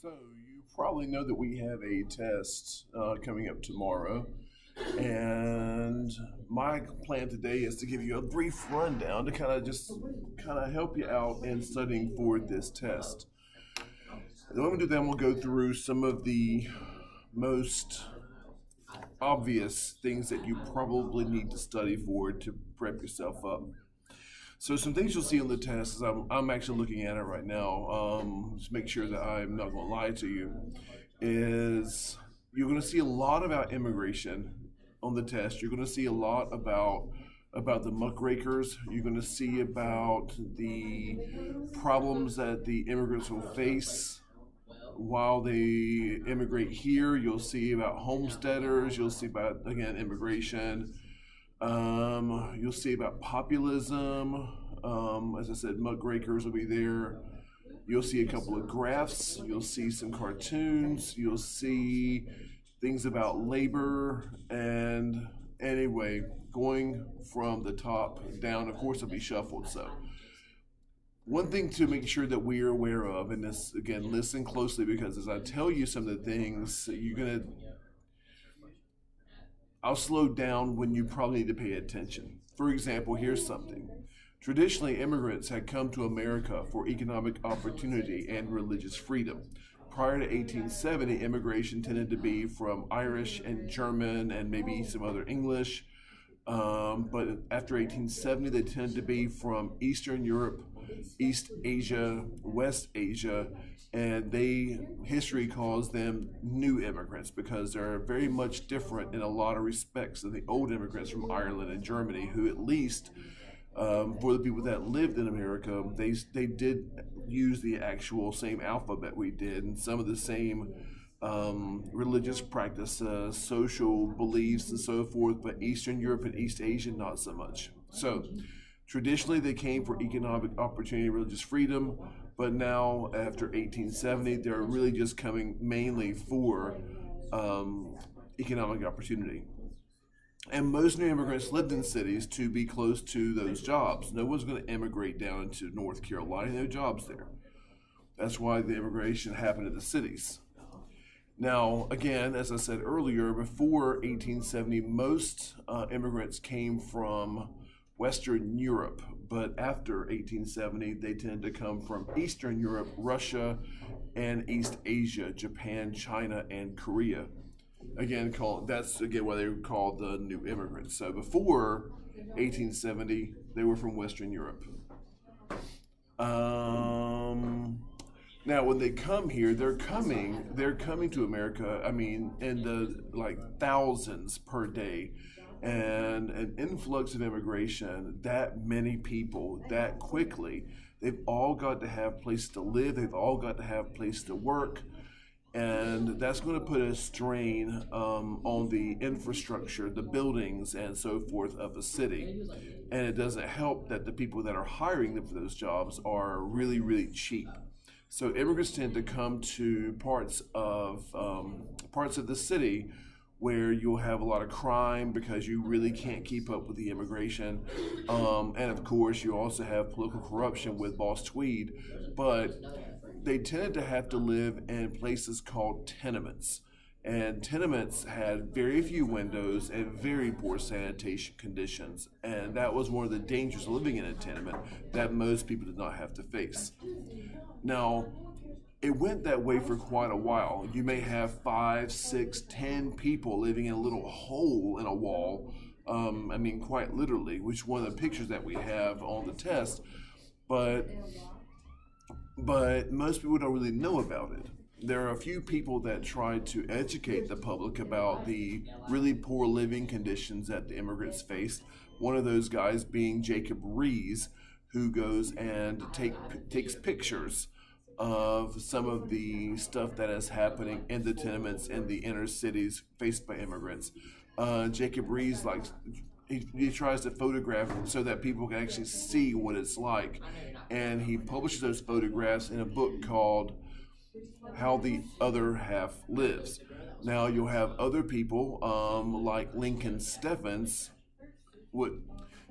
So you probably know that we have a test coming up tomorrow, and my plan today is to give you a brief rundown to kind of help you out in studying for this test. And when we do that, we'll go through some of the most obvious things that you probably need to study for to prep yourself up. So some things you'll see on the test is I'm actually looking at it right now. Just make sure that I'm not going to lie to you. Is you're going to see a lot about immigration on the test. You're going to see a lot about the muckrakers. You're going to see about the problems that the immigrants will face while they immigrate here. You'll see about homesteaders. You'll see about, again, immigration. You'll see about populism. As I said, muckrakers will be there. You'll see a couple of graphs. You'll see some cartoons. You'll see things about labor. And anyway, going from the top down, of course, it'll be shuffled. So, one thing to make sure that we are aware of, and this, again, listen closely because as I tell you some of the things, I'll slow down when you probably need to pay attention. For example, here's something. Traditionally, immigrants had come to America for economic opportunity and religious freedom. Prior to 1870, immigration tended to be from Irish and German and maybe some other English. But after 1870, they tended to be from Eastern Europe, East Asia, West Asia, and history calls them new immigrants because they're very much different in a lot of respects than the old immigrants from Ireland and Germany, who at least for the people that lived in America, they did use the actual same alphabet we did, and some of the same religious practices, social beliefs, and so forth. But Eastern Europe and East Asia, not so much. So traditionally, they came for economic opportunity, religious freedom. But now, after 1870, they're really just coming mainly for economic opportunity. And most new immigrants lived in cities to be close to those jobs. No one's going to immigrate down into North Carolina. No jobs there. That's why the immigration happened in the cities. Now, again, as I said earlier, before 1870, most immigrants came from Western Europe, but after 1870, they tended to come from Eastern Europe, Russia, and East Asia, Japan, China, and Korea. That's why they were called the new immigrants. So before 1870, they were from Western Europe. Now, when they come here, they're coming to America. I mean, in the thousands per day, and an influx of immigration. That many people, that quickly, they've all got to have places to live. They've all got to have places to work. And that's going to put a strain on the infrastructure, the buildings, and so forth of a city. And it doesn't help that the people that are hiring them for those jobs are really, really cheap. So immigrants tend to come to parts of the city where you'll have a lot of crime because you really can't keep up with the immigration. And of course, you also have political corruption with Boss Tweed. But they tended to have to live in places called tenements. And tenements had very few windows and very poor sanitation conditions. And that was one of the dangers of living in a tenement that most people did not have to face. Now, it went that way for quite a while. You may have 5, 6, 10 people living in a little hole in a wall. Quite literally, which is one of the pictures that we have on the test. But most people don't really know about it. There are a few people that try to educate the public about the really poor living conditions that the immigrants faced. One of those guys being Jacob Riis, who goes and takes pictures of some of the stuff that is happening in the tenements in the inner cities faced by immigrants. Jacob Riis he tries to photograph so that people can actually see what it's like. And he publishes those photographs in a book called How the Other Half Lives. Now, you'll have other people like Lincoln Steffens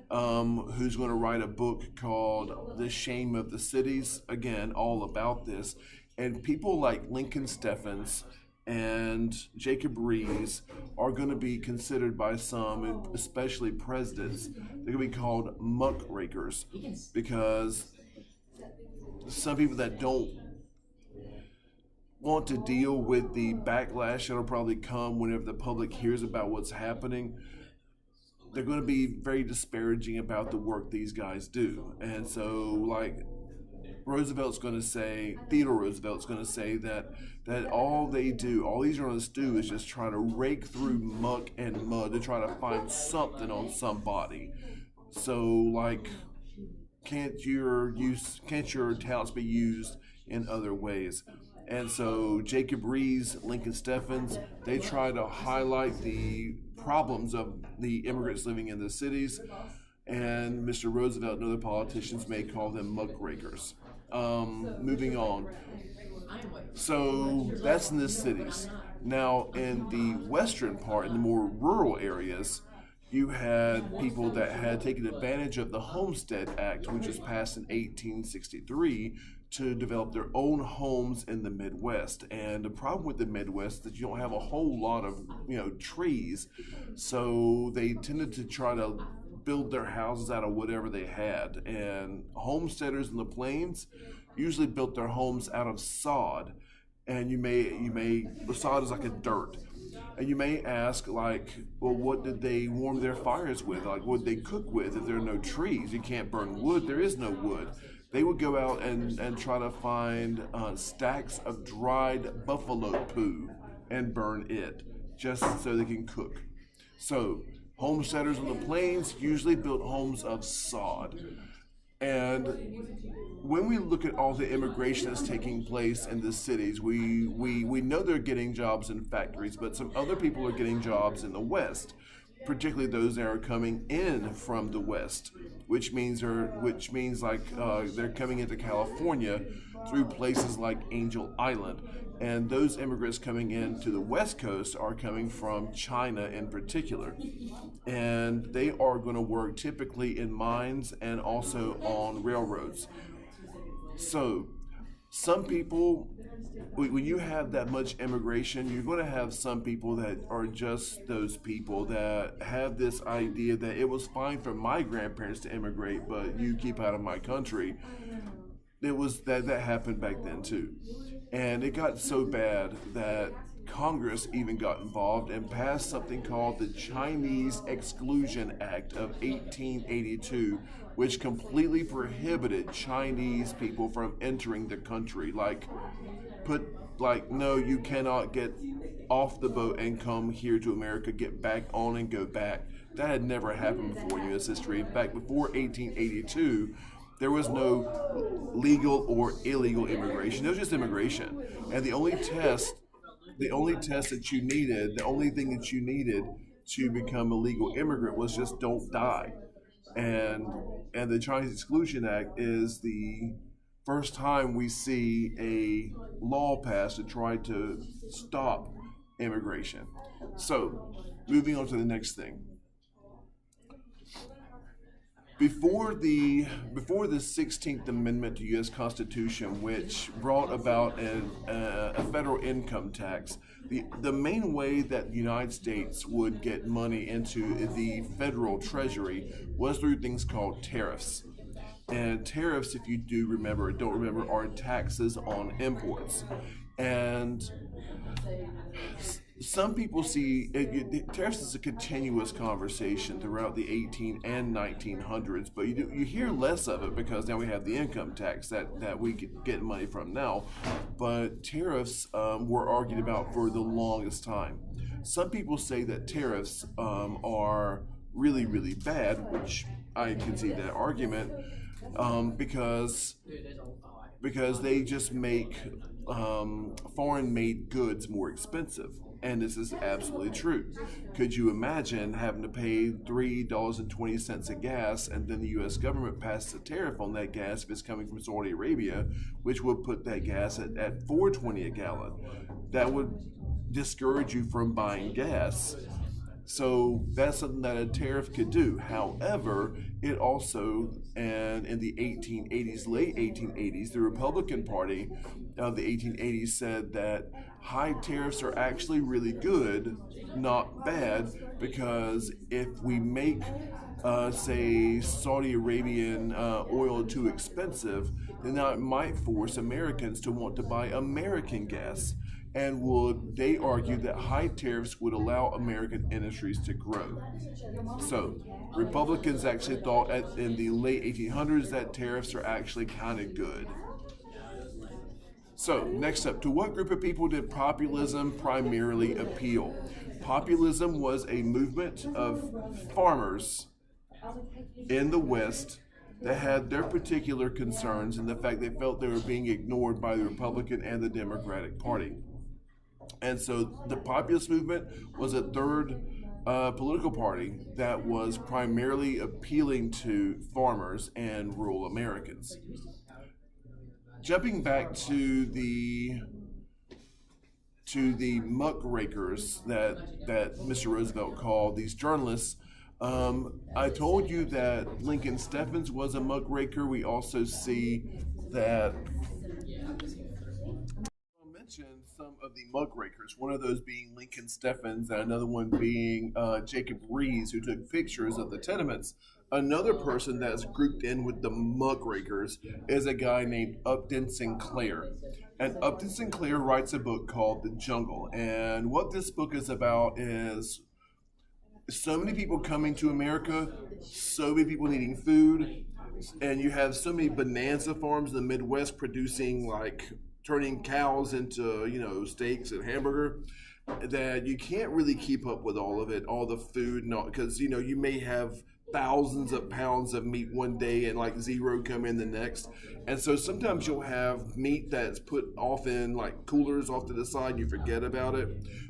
who's going to write a book called The Shame of the Cities, again, all about this. And people like Lincoln Steffens and Jacob Riis are going to be considered by some, and especially presidents, they're going to be called muckrakers, because some people that don't want to deal with the backlash that'll probably come whenever the public hears about what's happening, they're going to be very disparaging about the work these guys do. And so, like, Theodore Roosevelt's going to say that all they do, all these journalists do, is just try to rake through muck and mud to try to find something on somebody. So, like, can't your talents be used in other ways? And so Jacob Riis, Lincoln Steffens, they try to highlight the problems of the immigrants living in the cities, and Mr. Roosevelt and other politicians may call them muckrakers. Moving on. So that's in the cities. Now, in the western part, in the more rural areas, you had people that had taken advantage of the Homestead Act, which was passed in 1863, to develop their own homes in the Midwest. And the problem with the Midwest is that you don't have a whole lot of trees, so they tended to try to build their houses out of whatever they had. And homesteaders in the plains usually built their homes out of sod, and the sod is like a dirt. And you may ask, like, well, what did they warm their fires with? Like, what did they cook with if there are no trees? You can't burn wood. There is no wood. They would go out and try to find stacks of dried buffalo poo and burn it just so they can cook. So homesteaders on the plains usually built homes of sod. And when we look at all the immigration that's taking place in the cities, we know they're getting jobs in factories, but some other people are getting jobs in the West, particularly those that are coming in from the West, which means they're coming into California through places like Angel Island. And those immigrants coming into the West Coast are coming from China in particular. And they are going to work typically in mines and also on railroads. So some people, when you have that much immigration, you're going to have some people that are just those people that have this idea that it was fine for my grandparents to immigrate, but you keep out of my country. It was that happened back then too. And it got so bad that Congress even got involved and passed something called the Chinese Exclusion Act of 1882, which completely prohibited Chinese people from entering the country. No, you cannot get off the boat and come here to America, get back on and go back. That had never happened before in U.S. history. In fact, before 1882, there was no legal or illegal immigration. There was just immigration. And the only thing that you needed to become a legal immigrant was just don't die. And the Chinese Exclusion Act is the first time we see a law passed to try to stop immigration. So, moving on to the next thing. Before the 16th Amendment to U.S. Constitution, which brought about a federal income tax, the main way that the United States would get money into the federal treasury was through things called tariffs. And tariffs, if you do remember or don't remember, are taxes on imports. And some people see tariffs as a continuous conversation throughout the 18 and 1900s, but you hear less of it because now we have the income tax that we get money from now. But tariffs were argued about for the longest time. Some people say that tariffs are really, really bad, which I can see that argument, because they just make foreign-made goods more expensive. And this is absolutely true. Could you imagine having to pay $3.20 a gas, and then the U.S. government passes a tariff on that gas if it's coming from Saudi Arabia, which would put that gas at $4.20 a gallon? That would discourage you from buying gas. So that's something that a tariff could do. However, it also, and in the 1880s, late 1880s, the Republican Party of the 1880s said that high tariffs are actually really good, not bad, because if we make, say, Saudi Arabian oil too expensive, then that might force Americans to want to buy American gas. And would they argue that high tariffs would allow American industries to grow? So, Republicans actually thought in the late 1800s that tariffs are actually kind of good. So, next up, to what group of people did populism primarily appeal? Populism was a movement of farmers in the West that had their particular concerns and the fact they felt they were being ignored by the Republican and the Democratic Party. And so the populist movement was a third political party that was primarily appealing to farmers and rural Americans. Jumping back to the muckrakers that Mr. Roosevelt called these journalists. I told you that Lincoln Steffens was a muckraker. We also see that I'll mention some of the muckrakers, one of those being Lincoln Steffens and another one being Jacob Riis, who took pictures of the tenements. Another person that's grouped in with the muckrakers is a guy named Upton Sinclair. And Upton Sinclair writes a book called The Jungle. And what this book is about is so many people coming to America, so many people needing food, and you have so many bonanza farms in the Midwest producing, like, turning cows into, steaks and hamburger, that you can't really keep up with all of it, all the food, because, you may have thousands of pounds of meat one day and like zero come in the next. And so sometimes you'll have meat that's put off in like coolers off to the side, you forget about it.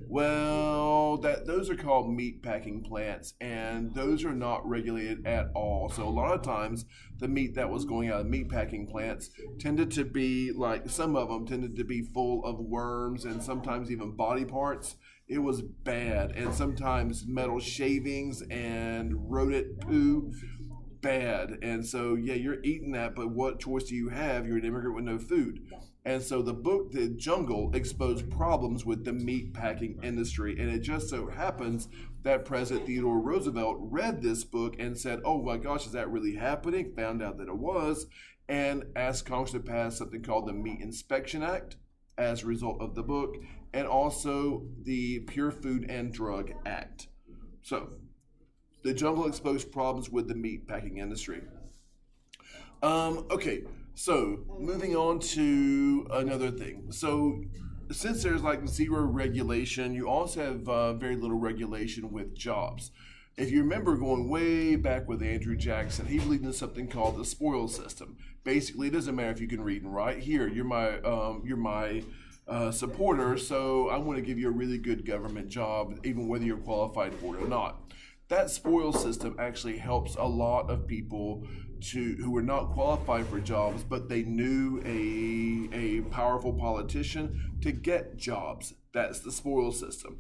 Well, those are called meat packing plants, and those are not regulated at all. So a lot of times the meat that was going out of meat packing plants tended to be like, some of them tended to be full of worms and sometimes even body parts. It was bad, and sometimes metal shavings and rodent poo, bad. And so, yeah, you're eating that, but what choice do you have? You're an immigrant with no food. And so the book, The Jungle, exposed problems with the meat packing industry. And it just so happens that President Theodore Roosevelt read this book and said, oh my gosh, is that really happening? Found out that it was, and asked Congress to pass something called the Meat Inspection Act as a result of the book, and also the Pure Food and Drug Act. So, The Jungle exposed problems with the meat packing industry. Okay, so moving on to another thing. So, since there's like zero regulation, you also have very little regulation with jobs. If you remember going way back with Andrew Jackson, he believed in something called the spoils system. Basically, it doesn't matter if you can read and write. Here, you're my supporter, so I'm going to give you a really good government job, even whether you're qualified for it or not. That spoils system actually helps a lot of people who were not qualified for jobs, but they knew a powerful politician to get jobs. That's the spoils system.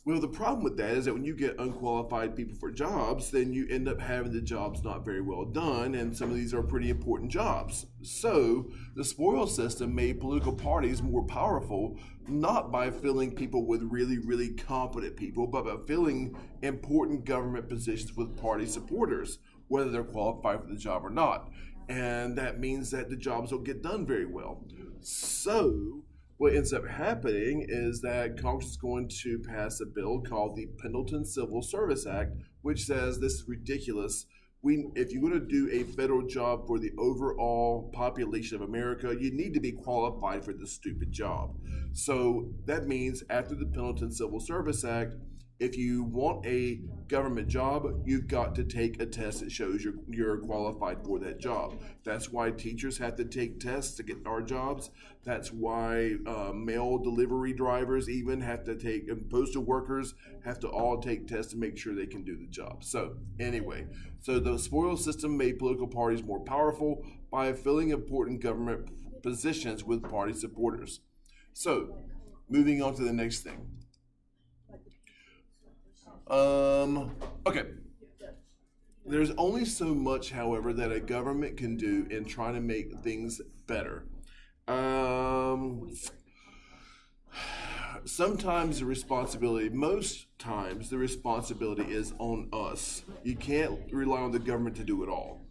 Well, the problem with that is that when you get unqualified people for jobs, then you end up having the jobs not very well done, and some of these are pretty important jobs. So the spoils system made political parties more powerful, not by filling people with really, really competent people, but by filling important government positions with party supporters, whether they're qualified for the job or not. And that means that the jobs don't get done very well. So what ends up happening is that Congress is going to pass a bill called the Pendleton Civil Service Act, which says this is ridiculous. If you're going to do a federal job for the overall population of America, you need to be qualified for this stupid job. So that means after the Pendleton Civil Service Act, if you want a government job, you've got to take a test that shows you're qualified for that job. That's why teachers have to take tests to get our jobs. That's why mail delivery drivers even have to take, and postal workers have to all take tests to make sure they can do the job. So anyway, so the spoils system made political parties more powerful by filling important government positions with party supporters. So moving on to the next thing. Okay. There's only so much, however, that a government can do in trying to make things better. Um, Sometimes the responsibility, most times the responsibility is on us. You can't rely on the government to do it all.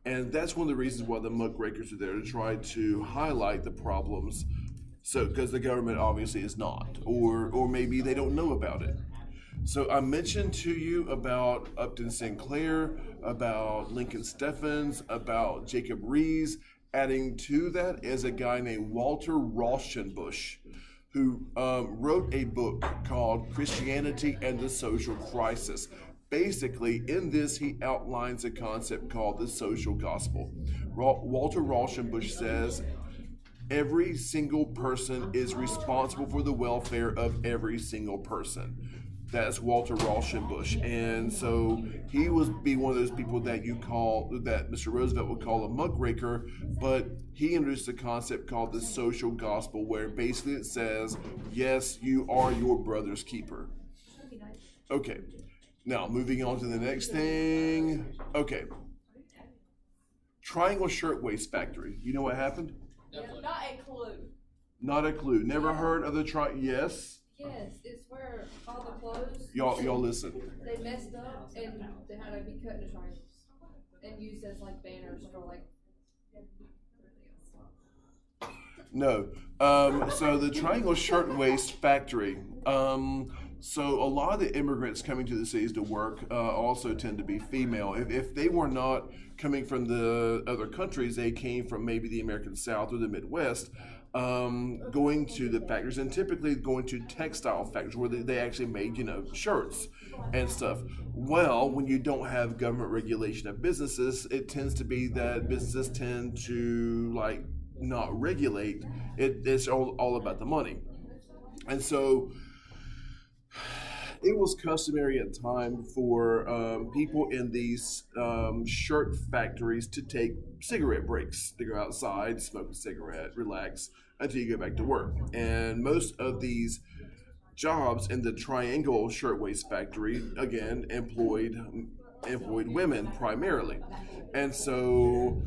And that's one of the reasons why the muckrakers are there, to try to highlight the problems. So, because the government obviously is not, or maybe they don't know about it. So I mentioned to you about Upton Sinclair, about Lincoln Steffens, about Jacob Rees. Adding to that is a guy named Walter Rauschenbusch, who wrote a book called Christianity and the Social Crisis. Basically, in this, he outlines a concept called the social gospel. Walter Rauschenbusch says every single person is responsible for the welfare of every single person. That's Walter Rauschenbusch, and so he would be one of those people that that Mr. Roosevelt would call a muckraker, but he introduced a concept called the social gospel, where basically it says, yes, you are your brother's keeper. Okay, now moving on to the next thing. Okay, Triangle Shirtwaist Factory. You know what happened? Not a clue. Not a clue. Never heard of the Yes. Yes, it's where all the clothes. Y'all listen. They messed up and they had to be cut into triangles and used as like banners for like. No. So the Triangle Shirtwaist Factory. So a lot of the immigrants coming to the cities to work also tend to be female. If they were not coming from the other countries, they came from maybe the American South or the Midwest. Going to the factories, and typically going to textile factories where they actually made, shirts and stuff. Well, when you don't have government regulation of businesses, it tends to be that businesses tend to not regulate. It's all about the money. And so it was customary at time for people in these shirt factories to take cigarette breaks, to go outside, smoke a cigarette, relax until you go back to work. And most of these jobs in the Triangle Shirtwaist Factory, again, employed women primarily. And so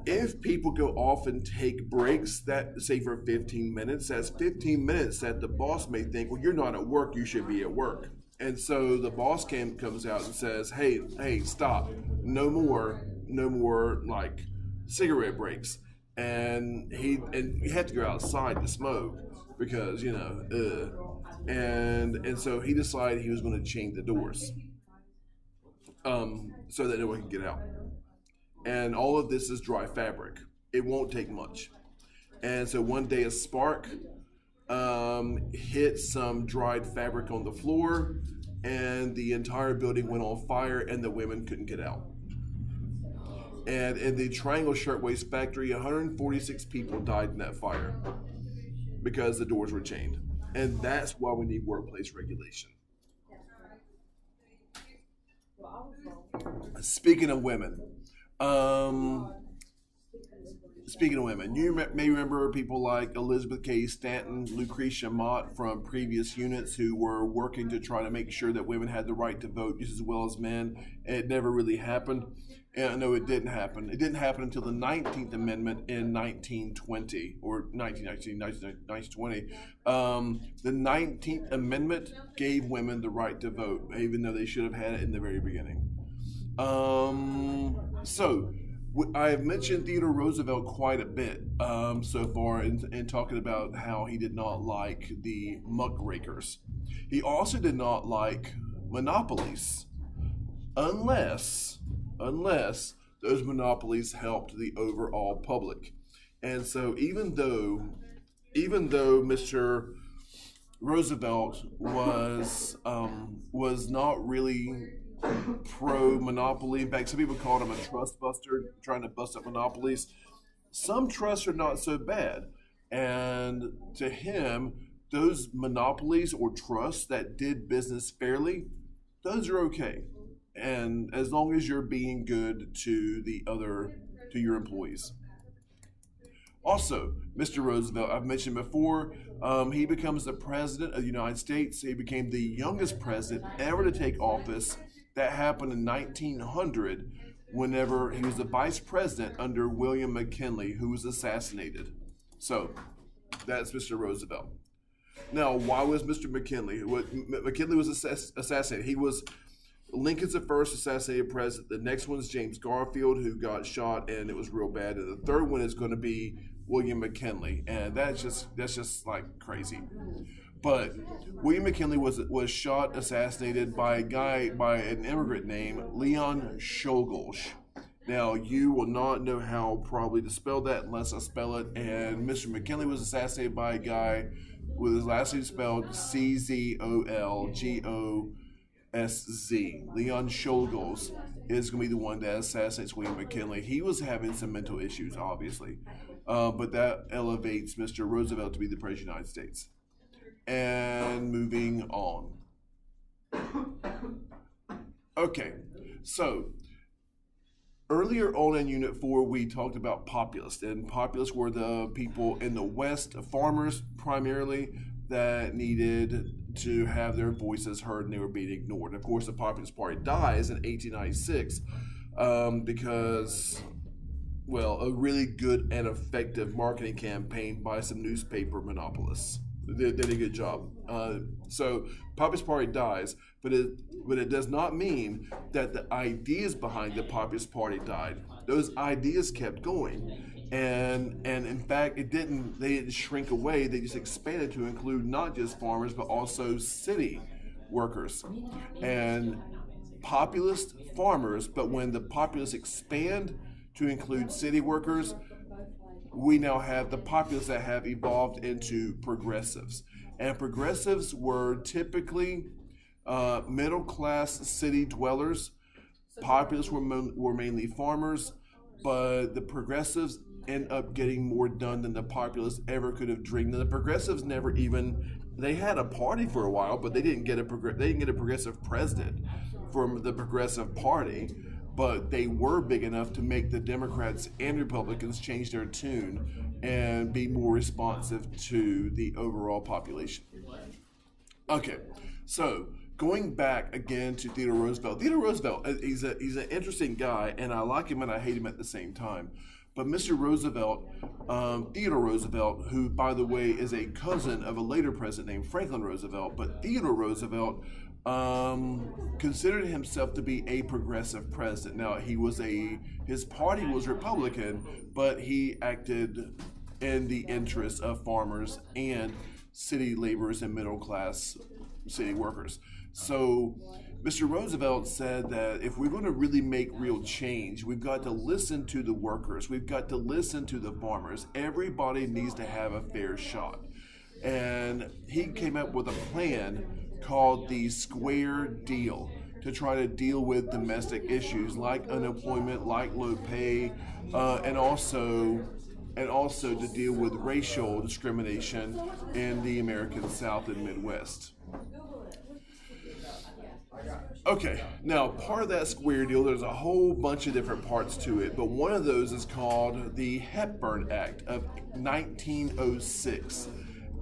if people go off and take breaks, that say for 15 minutes, that's 15 minutes that the boss may think, well, you're not at work, you should be at work. And so the boss comes out and says, hey, stop, no more cigarette breaks. And you had to go outside to smoke because, and so he decided he was going to chain the doors so that no one could get out. And all of this is dry fabric. It won't take much. And so one day a spark hit some dried fabric on the floor, and the entire building went on fire, and the women couldn't get out. And in the Triangle Shirtwaist Factory, 146 people died in that fire because the doors were chained. And that's why we need workplace regulation. Speaking of women, you may remember people like Elizabeth Cady Stanton, Lucretia Mott from previous units who were working to try to make sure that women had the right to vote just as well as men. It never really happened. No, it didn't happen. It didn't happen until the 19th Amendment in 1920 or 1920. The 19th Amendment gave women the right to vote, even though they should have had it in the very beginning. So I have mentioned Theodore Roosevelt quite a bit so far in talking about how he did not like the muckrakers. He also did not like monopolies, unless those monopolies helped the overall public. And so even though Mr. Roosevelt was not really pro-monopoly. In fact, some people called him a trust buster, trying to bust up monopolies. Some trusts are not so bad. And to him, those monopolies or trusts that did business fairly, those are okay. And as long as you're being good to your employees. Also, Mr. Roosevelt, I've mentioned before, he becomes the president of the United States. He became the youngest president ever to take office. That happened in 1900, whenever he was the vice president under William McKinley, who was assassinated. So, that's Mr. Roosevelt. Now, why was Mr. McKinley? McKinley was assassinated. He was Lincoln's the first assassinated president. The next one is James Garfield, who got shot, and it was real bad. And the third one is going to be William McKinley, and that's just like crazy. But William McKinley was assassinated by an immigrant named Leon Czolgosz. Now, you will not know how probably to spell that unless I spell it. And Mr. McKinley was assassinated by a guy with his last name spelled Czolgosz. Leon Czolgosz is going to be the one that assassinates William McKinley. He was having some mental issues, obviously. But that elevates Mr. Roosevelt to be the President of the United States. And moving on. Okay, so earlier on in Unit 4, we talked about populists. And populists were the people in the West, farmers primarily, that needed to have their voices heard and they were being ignored. Of course, the Populist Party dies in 1896 because, well, a really good and effective marketing campaign by some newspaper monopolists. They did a good job. So Populist Party dies, but it does not mean that the ideas behind the Populist Party died. Those ideas kept going. And in fact, they didn't shrink away. They just expanded to include not just farmers, but also city workers and populist farmers. But when the populists expand to include city workers, we now have the populists that have evolved into progressives. And progressives were typically middle-class city dwellers. Populists were mainly farmers, but the progressives end up getting more done than the populists ever could have dreamed. And the progressives they had a party for a while, but they didn't get a progressive president from the Progressive Party. But they were big enough to make the Democrats and Republicans change their tune and be more responsive to the overall population. Okay, so going back again to Theodore Roosevelt. Theodore Roosevelt, he's an interesting guy, and I like him and I hate him at the same time. But Mr. Roosevelt, Theodore Roosevelt, who, by the way, is a cousin of a later president named Franklin Roosevelt, but Theodore Roosevelt considered himself to be a progressive president. Now, his party was Republican, but he acted in the interests of farmers and city laborers and middle-class city workers. So Mr. Roosevelt said that if we're going to really make real change, we've got to listen to the workers. We've got to listen to the farmers. Everybody needs to have a fair shot. And he came up with a plan called the Square Deal to try to deal with domestic issues like unemployment, like low pay, and also to deal with racial discrimination in the American South and Midwest. Okay, now part of that Square Deal, there's a whole bunch of different parts to it, but one of those is called the Hepburn Act of 1906.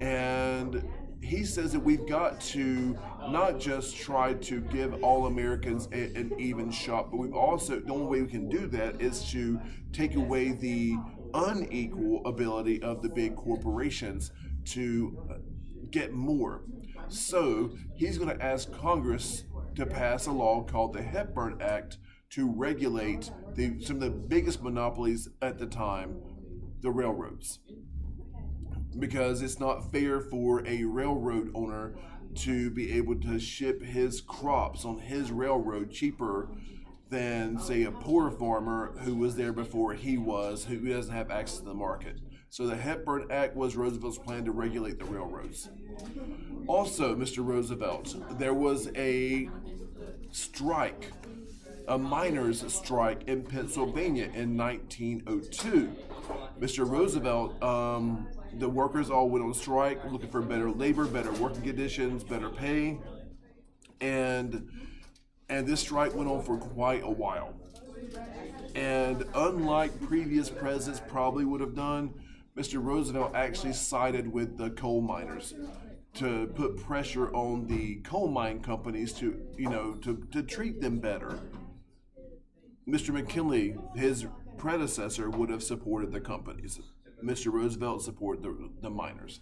And he says that we've got to not just try to give all Americans an even shot, but the only way we can do that is to take away the unequal ability of the big corporations to get more. So he's going to ask Congress to pass a law called the Hepburn Act to regulate some of the biggest monopolies at the time, the railroads. Because it's not fair for a railroad owner to be able to ship his crops on his railroad cheaper than, say, a poor farmer who was there before he was, who doesn't have access to the market. So the Hepburn Act was Roosevelt's plan to regulate the railroads. Also, Mr. Roosevelt, there was a strike, a miners' strike in Pennsylvania in 1902. Mr. Roosevelt, the workers all went on strike looking for better labor, better working conditions, better pay, and this strike went on for quite a while. And unlike previous presidents probably would have done, Mr. Roosevelt actually sided with the coal miners to put pressure on the coal mine companies to, to treat them better. Mr. McKinley, his predecessor, would have supported the companies. Mr. Roosevelt supported the miners.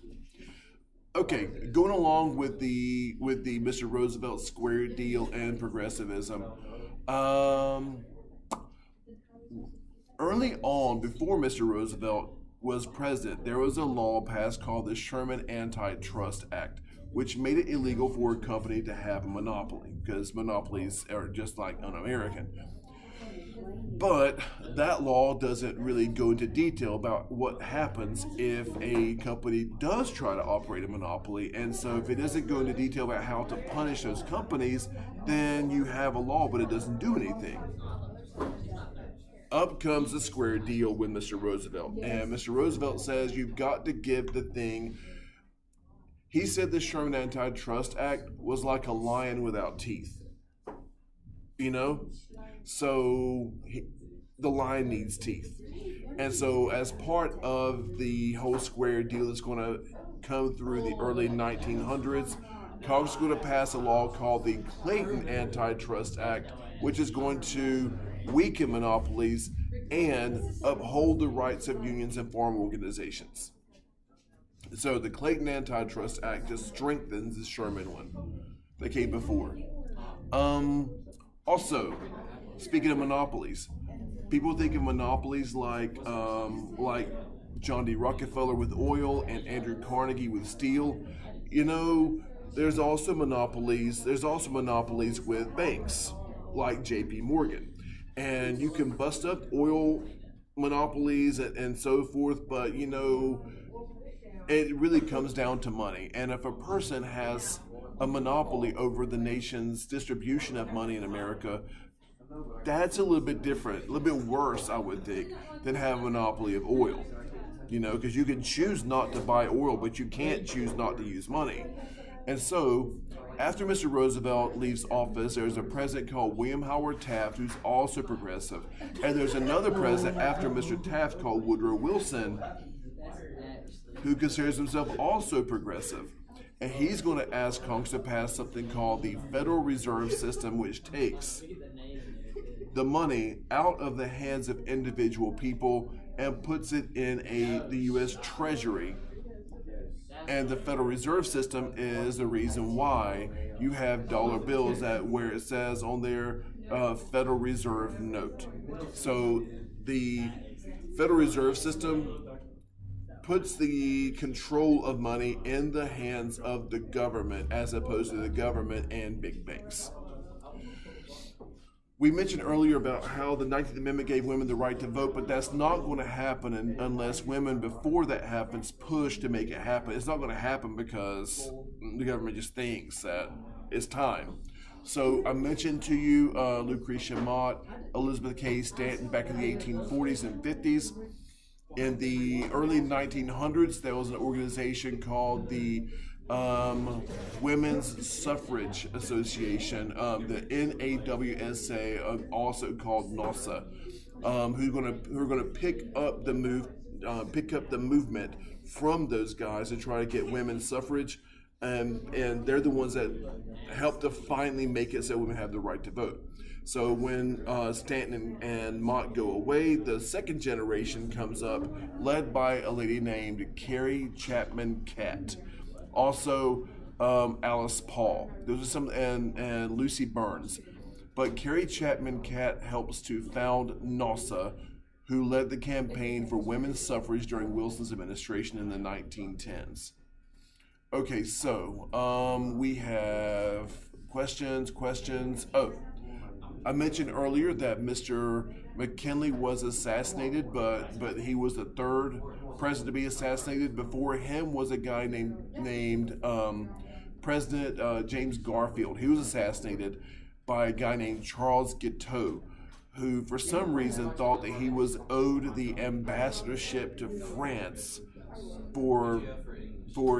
Okay, going along with the Mr. Roosevelt square deal and progressivism. Early on, before Mr. Roosevelt was president, there was a law passed called the Sherman Antitrust Act, which made it illegal for a company to have a monopoly, because monopolies are just like un-American. But that law doesn't really go into detail about what happens if a company does try to operate a monopoly. And so if it doesn't go into detail about how to punish those companies, then you have a law, but it doesn't do anything. Up comes the square deal with Mr. Roosevelt. And Mr. Roosevelt says you've got to give the thing. He said the Sherman Antitrust Act was like a lion without teeth. So the lion needs teeth. And so as part of the whole square deal that's going to come through the early 1900s, Congress is going to pass a law called the Clayton Antitrust Act, which is going to weaken monopolies and uphold the rights of unions and farm organizations. So the Clayton Antitrust Act just strengthens the Sherman one that came before. Also, speaking of monopolies, people think of monopolies like John D. Rockefeller with oil and Andrew Carnegie with steel. There's also monopolies. There's also monopolies with banks like J.P. Morgan, and you can bust up oil monopolies and so forth. But it really comes down to money. And if a person has a monopoly over the nation's distribution of money in America, that's a little bit different, a little bit worse, I would think, than have a monopoly of oil. Because you can choose not to buy oil, but you can't choose not to use money. And so, after Mr. Roosevelt leaves office, there's a president called William Howard Taft, who's also progressive. And there's another president after Mr. Taft called Woodrow Wilson, who considers himself also progressive. And he's going to ask Congress to pass something called the Federal Reserve System, which takes the money out of the hands of individual people and puts it in the U.S. Treasury. And the Federal Reserve System is the reason why you have dollar bills where it says on their Federal Reserve note. So the Federal Reserve System puts the control of money in the hands of the government as opposed to the government and big banks. We mentioned earlier about how the 19th Amendment gave women the right to vote, but that's not going to happen unless women, before that happens, push to make it happen. It's not going to happen because the government just thinks that it's time. So I mentioned to you Lucretia Mott, Elizabeth Cady Stanton back in the 1840s and 50s. In the early 1900s, there was an organization called the Women's Suffrage Association, the NAWSA, also called NAWSA, who are going to pick up the movement from those guys to try to get women's suffrage, and they're the ones that helped to finally make it so women have the right to vote. So when Stanton and Mott go away, the second generation comes up, led by a lady named Carrie Chapman Catt. Also, Alice Paul. Those are some, and Lucy Burns. But Carrie Chapman Catt helps to found NAWSA, who led the campaign for women's suffrage during Wilson's administration in the 1910s. Okay, so we have questions. Oh, I mentioned earlier that Mr. McKinley was assassinated, but he was the third president to be assassinated. Before him was a guy named President James Garfield. He was assassinated by a guy named Charles Guiteau, who for some reason thought that he was owed the ambassadorship to France for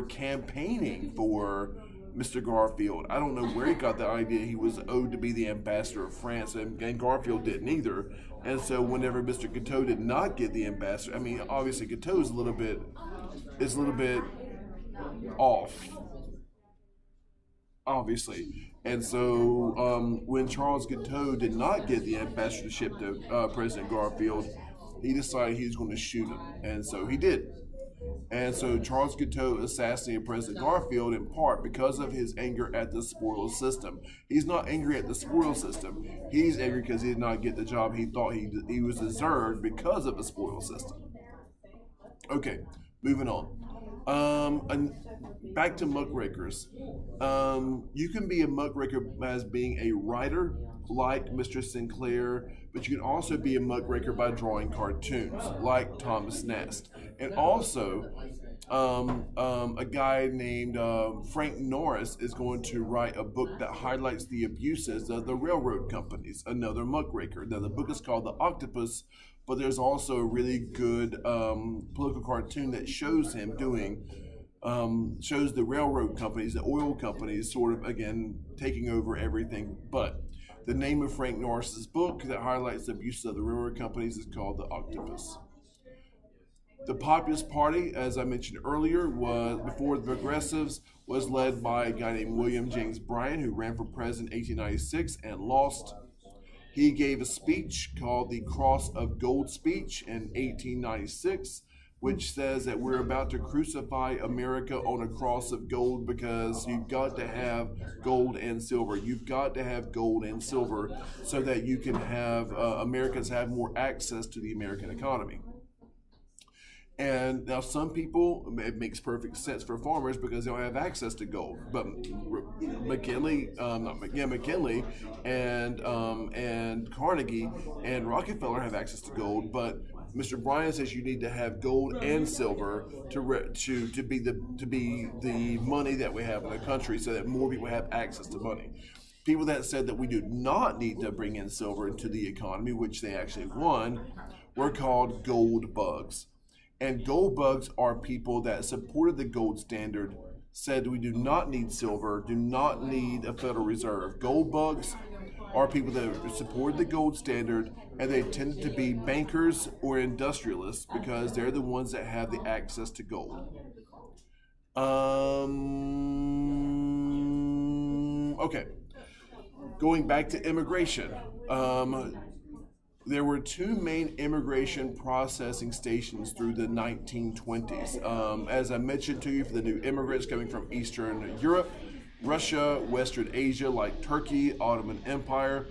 campaigning for Mr. Garfield. I don't know where he got the idea he was owed to be the ambassador of France, and Garfield didn't either. And so whenever Mr. Guiteau did not get the ambassador, I mean, obviously Guiteau is a little bit off, obviously. And so when Charles Guiteau did not get the ambassadorship to President Garfield, he decided he was going to shoot him, and so he did. And so Charles Guiteau assassinated President Garfield in part because of his anger at the spoils system. He's not angry at the spoils system. He's angry because he did not get the job he thought he was deserved because of the spoils system. Okay, moving on. And back to muckrakers. You can be a muckraker as being a writer, like Mr. Sinclair, but you can also be a muckraker by drawing cartoons, like Thomas Nast. And also, a guy named Frank Norris is going to write a book that highlights the abuses of the railroad companies, another muckraker. Now, the book is called The Octopus, but there's also a really good political cartoon that shows him shows the railroad companies, the oil companies, sort of, again, taking over everything. But the name of Frank Norris's book that highlights the abuses of the railroad companies is called The Octopus. The Populist Party, as I mentioned earlier, was before the Progressives, was led by a guy named William James Bryan, who ran for president in 1896 and lost. He gave a speech called the Cross of Gold speech in 1896, which says that we're about to crucify America on a cross of gold because you've got to have gold and silver. You've got to have gold and silver so that you can have Americans have more access to the American economy. And now some people, it makes perfect sense for farmers because they don't have access to gold. But McKinley and Carnegie and Rockefeller have access to gold. But Mr. Bryan says you need to have gold and silver to be the money that we have in the country, so that more people have access to money. People that said that we do not need to bring in silver into the economy, which they actually won, were called gold bugs. And gold bugs are people that supported the gold standard, said we do not need silver, do not need a Federal Reserve. Gold bugs are people that supported the gold standard, and they tended to be bankers or industrialists because they're the ones that have the access to gold. Okay, going back to immigration. There were two main immigration processing stations through the 1920s. As I mentioned to you, for the new immigrants coming from Eastern Europe, Russia, Western Asia, like Turkey, Ottoman Empire,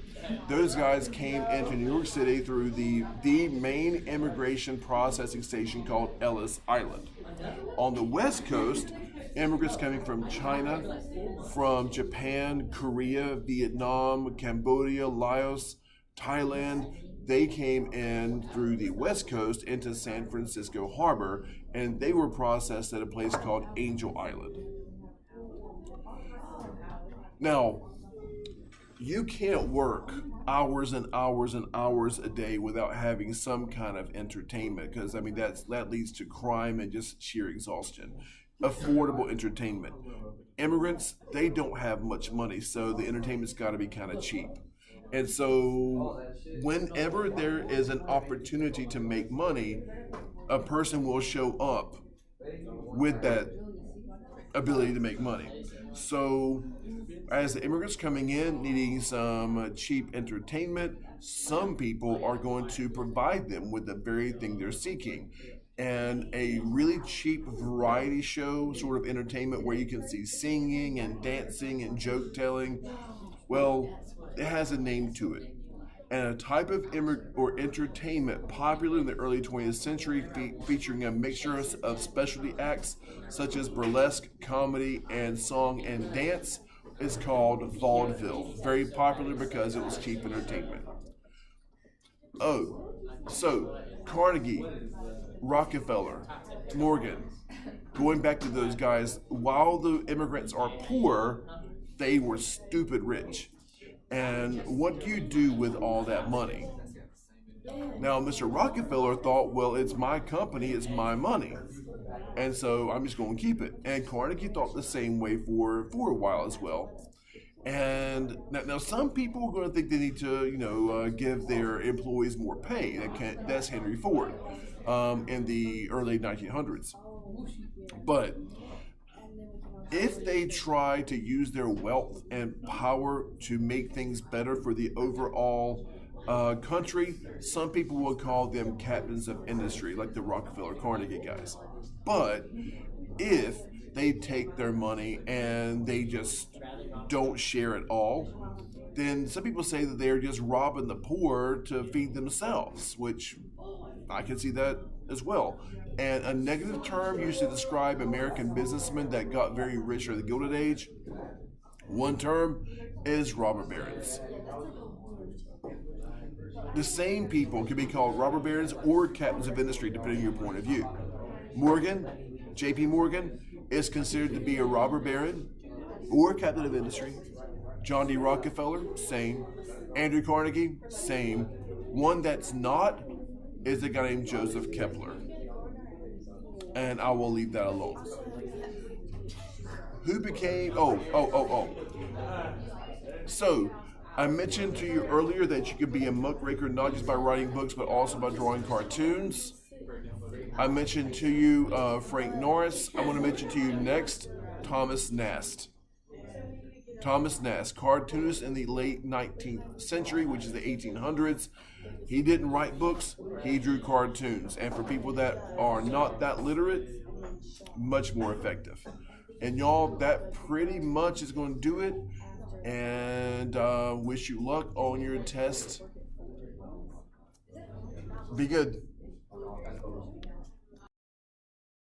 those guys came into New York City through the main immigration processing station called Ellis Island. On the West Coast, immigrants coming from China, from Japan, Korea, Vietnam, Cambodia, Laos, Thailand, they came in through the West Coast into San Francisco Harbor, and they were processed at a place called Angel Island. Now, you can't work hours and hours and hours a day without having some kind of entertainment, because, I mean, that leads to crime and just sheer exhaustion. Affordable entertainment. Immigrants, they don't have much money, so the entertainment's got to be kind of cheap. And so whenever there is an opportunity to make money, a person will show up with that ability to make money. So as the immigrants coming in needing some cheap entertainment, some people are going to provide them with the very thing they're seeking. And a really cheap variety show sort of entertainment where you can see singing and dancing and joke telling, well, it has a name to it. And a type of entertainment popular in the early 20th century featuring a mixture of specialty acts such as burlesque, comedy, and song and dance is called vaudeville. Very popular because it was cheap entertainment. Oh, so Carnegie, Rockefeller, Morgan, going back to those guys, while the immigrants are poor, they were stupid rich. And what do you do with all that money? Now, Mr. Rockefeller thought, well, it's my company, it's my money. And so I'm just going to keep it. And Carnegie thought the same way for a while as well. And now some people are going to think they need to, give their employees more pay. That's Henry Ford in the early 1900s. But if they try to use their wealth and power to make things better for the overall country, some people will call them captains of industry, like the Rockefeller Carnegie guys. But if they take their money and they just don't share it all, then some people say that they're just robbing the poor to feed themselves, which I can see that as well. And a negative term used to describe American businessmen that got very rich during the Gilded Age, one term is robber barons. The same people can be called robber barons or captains of industry, depending on your point of view. Morgan, J.P. Morgan, is considered to be a robber baron or captain of industry. John D. Rockefeller, same. Andrew Carnegie, same. One that's not is a guy named Joseph Kepler. And I will leave that alone. Who became, So, I mentioned to you earlier that you could be a muckraker not just by writing books, but also by drawing cartoons. I mentioned to you Frank Norris. I want to mention to you next Thomas Nast. Thomas Nast, cartoonist in the late 19th century, which is the 1800s. He didn't write books, he drew cartoons. And for people that are not that literate, much more effective. And y'all, that pretty much is going to do it. And wish you luck on your test. Be good.